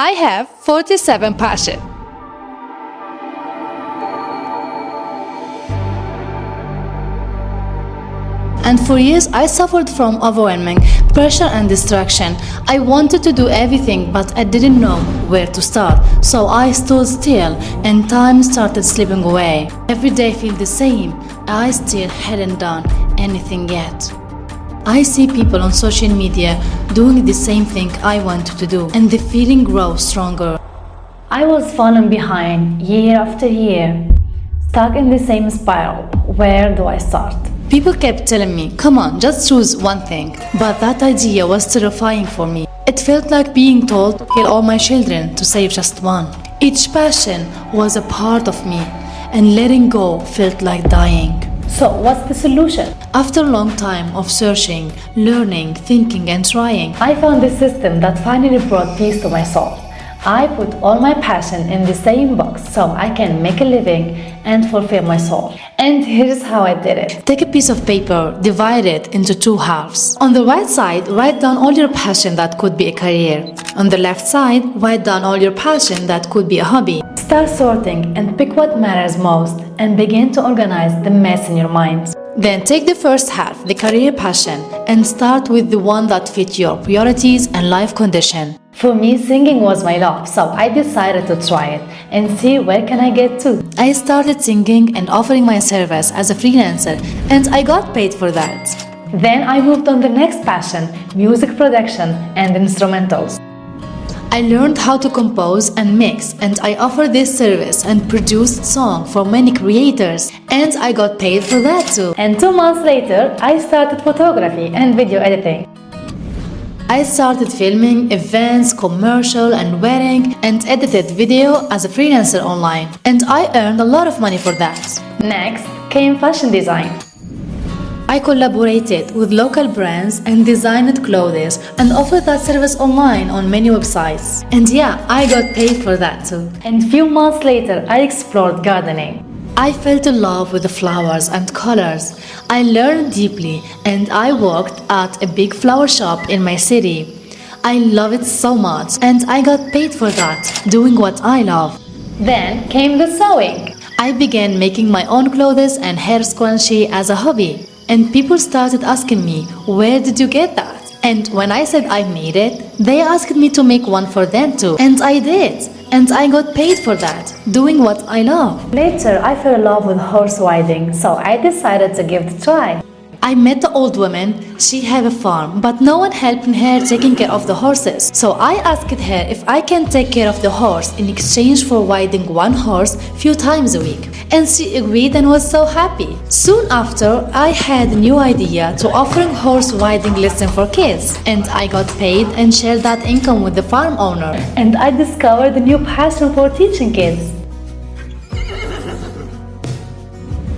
I have 47 passions. And for years I suffered from overwhelming pressure and distraction. I wanted to do everything, but I didn't know where to start. So I stood still and time started slipping away. Every day felt the same. I still hadn't done anything yet. I see people on social media doing the same thing I wanted to do, and the feeling grows stronger. I was falling behind year after year, stuck in the same spiral. Where do I start? People kept telling me, come on, just choose one thing. But that idea was terrifying for me. It felt like being told to kill all my children to save just one. Each passion was a part of me, and letting go felt like dying. So, what's the solution? After a long time of searching, learning, thinking, and trying, I found a system that finally brought peace to my soul. I put all my passion in the same box so I can make a living and fulfill my soul. And here's how I did it. take a piece of paper, divide it into two halves. On the right side, write down all your passion that could be a career. On the left side, write down all your passion that could be a hobby. Start sorting and pick what matters most and begin to organize the mess in your mind. Then take the first half, the career passion, and start with the one that fits your priorities and life condition. For me, singing was my love, so I decided to try it and see where can I get to. I started singing and offering my service as a freelancer, and I got paid for that. Then I moved on the next passion, music production and instrumentals. I learned how to compose and mix, and I offered this service and produced songs for many creators, and I got paid for that too. And 2 months later, I started photography and video editing. I started filming events, commercial and wedding, and edited video as a freelancer online, and I earned a lot of money for that. Next came fashion design. I collaborated with local brands and designed clothes and offered that service online on many websites. And yeah, I got paid for that too. And few months later, I explored gardening. I fell in love with the flowers and colors. I learned deeply, and I worked at a big flower shop in my city. I love it so much, and I got paid for that, doing what I love. Then came the sewing. I began making my own clothes and hair scrunchie as a hobby, and people started asking me, where did you get that? And when I said I made it, they asked me to make one for them too, and I did. And I got paid for that, doing what I love. Later, I fell in love with horse riding, so I decided to give it a try. I met the old woman. She had a farm, but no one helped her taking care of the horses. So I asked her if I can take care of the horse in exchange for riding one horse few times a week. And she agreed and was so happy. Soon after, I had a new idea to offering horse riding lesson for kids. And I got paid and shared that income with the farm owner. And I discovered a new passion for teaching kids.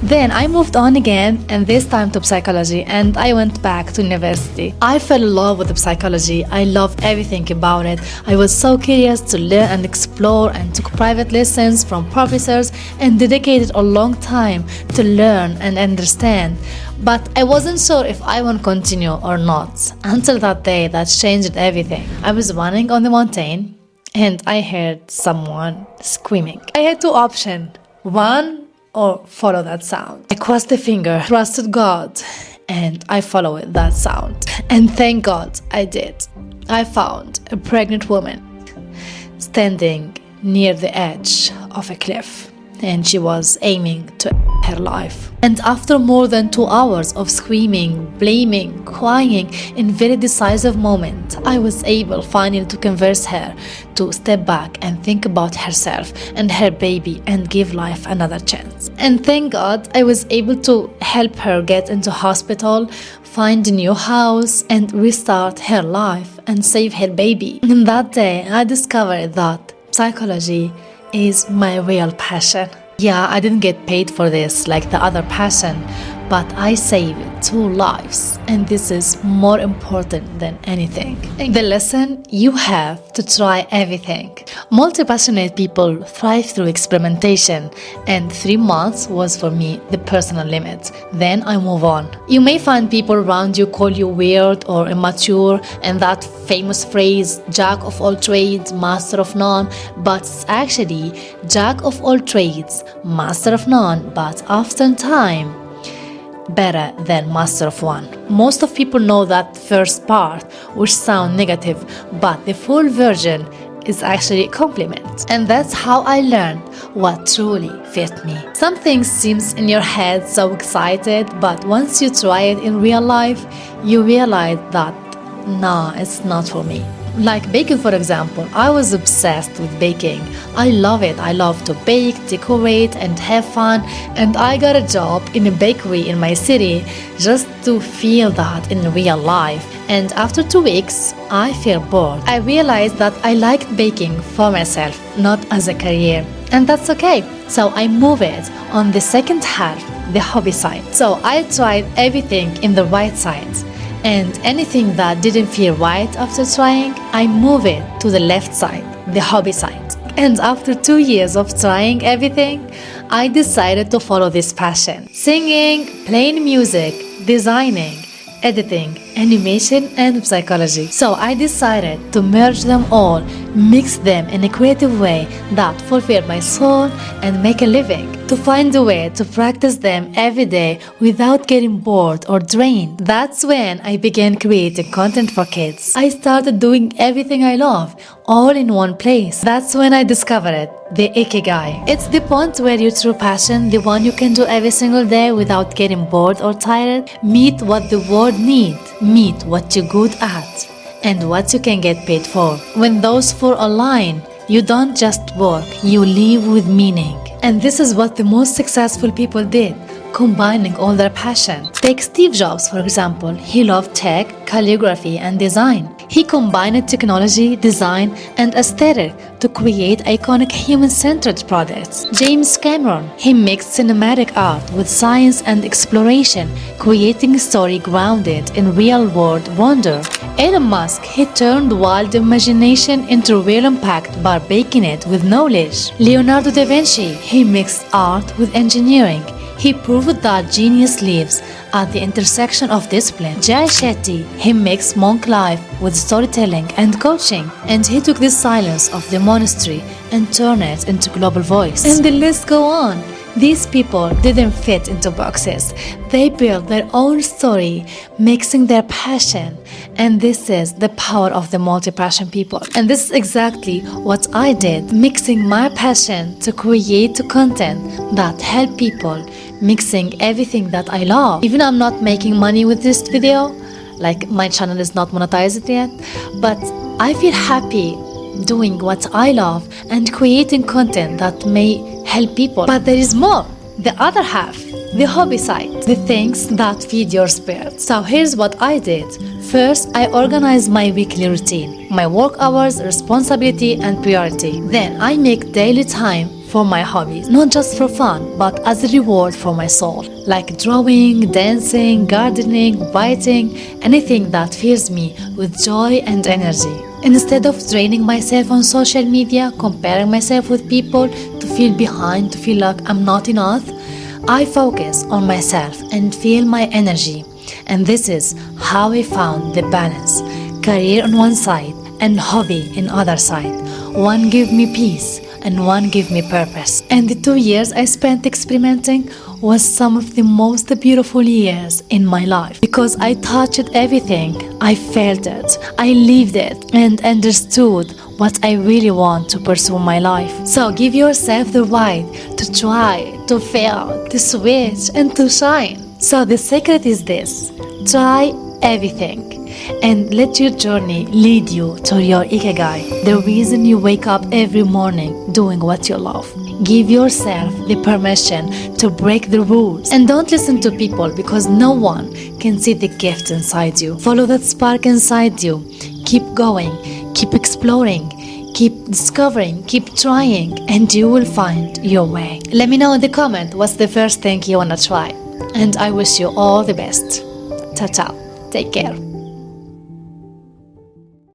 Then I moved on again, and this time to psychology, and I went back to university. I fell in love with psychology. I loved everything about it. I was so curious to learn and explore, and took private lessons from professors and dedicated a long time to learn and understand. But I wasn't sure if I would continue or not, until that day that changed everything. I was running on the mountain, and I heard someone screaming. I had two options. One, or follow that sound. I crossed the finger, trusted God, and I followed that sound. And thank God I did. I found a pregnant woman standing near the edge of a cliff, and she was aiming to her life. And after more than 2 hours of screaming, blaming, crying, in very decisive moment, I was able finally to convince her to step back and think about herself and her baby and give life another chance. And thank God I was able to help her get into hospital, find a new house, and restart her life and save her baby. And that day I discovered that psychology is my real passion. Yeah, I didn't get paid for this like the other passion, but I saved 2 lives, and this is more important than anything. The lesson: you have to try everything. Multi-passionate people thrive through experimentation, and 3 months was for me the personal limit. Then I move on. You may find people around you call you weird or immature, and that famous phrase, jack of all trades, master of none, but it's actually jack of all trades, master of none, but oftentimes better than master of one. Most of people know that first part, which sound negative, but the full version is actually a compliment. And that's how I learned what truly fit me. Some things seems in your head so excited, but once you try it in real life, you realize that nah, it's not for me. Like baking, for example. I was obsessed with baking. I love it. I love to bake, decorate, and have fun. And I got a job in a bakery in my city just to feel that in real life. And after 2 weeks, I felt bored. I realized that I liked baking for myself, not as a career. And that's okay. So I moved it on the second half, the hobby side. So I tried everything in the right side. And anything that didn't feel right after trying, I move it to the left side, the hobby side. And after 2 years of trying everything, I decided to follow this passion. Singing, playing music, designing, editing, animation, and psychology. So I decided to merge them all, mix them in a creative way that fulfilled my soul and make a living. To find a way to practice them every day without getting bored or drained. That's when I began creating content for kids. I started doing everything I love, all in one place. That's when I discovered the Ikigai. It's the point where your true passion, the one you can do every single day without getting bored or tired, meet what the world needs, meet what you're good at, and what you can get paid for. When those four align, you don't just work, you live with meaning. And this is what the most successful people did, combining all their passion. Take Steve Jobs, for example. He loved tech, calligraphy, and design. He combined technology, design, and aesthetic to create iconic human-centered products. James Cameron, he mixed cinematic art with science and exploration, creating a story grounded in real-world wonder. Elon Musk, he turned wild imagination into real impact by baking it with knowledge. Leonardo da Vinci, he mixed art with engineering. He proved that genius lives at the intersection of discipline. Jay Shetty, he mixed monk life with storytelling and coaching. And he took the silence of the monastery and turned it into global voice. And the list go on. These people didn't fit into boxes. They built their own story, mixing their passion. And this is the power of the multi-passion people. And this is exactly what I did, mixing my passion to create content that help people, mixing everything that I love. Even I'm not making money with this video, like my channel is not monetized yet, but I feel happy doing what I love and creating content that may help people. But there is more, the other half, the hobby side, the things that feed your spirit. So here's what I did. First, I organized my weekly routine, my work hours, responsibility, and priority. Then I make daily time for my hobbies, not just for fun, but as a reward for my soul, like drawing, dancing, gardening, writing, anything that fills me with joy and energy. Instead of draining myself on social media, comparing myself with people to feel behind, to feel like I'm not enough, I focus on myself and feel my energy. And this is how I found the balance. Career on one side and hobby in other side. One give me peace and one give me purpose. And the 2 years I spent experimenting was some of the most beautiful years in my life, because I touched everything, I felt it, I lived it, and understood what I really want to pursue in my life. So give yourself the right to try, to fail, to switch, and to shine. So the secret is this: try everything and let your journey lead you to your Ikigai, the reason you wake up every morning doing what you love. Give yourself the permission to break the rules, and don't listen to people, because no one can see the gift inside you. Follow that spark inside you. Keep going, keep exploring, keep discovering, keep trying, and you will find your way. Let me know in the comment what's the first thing you wanna try. and I wish you all the best. Ciao, ciao. Take care.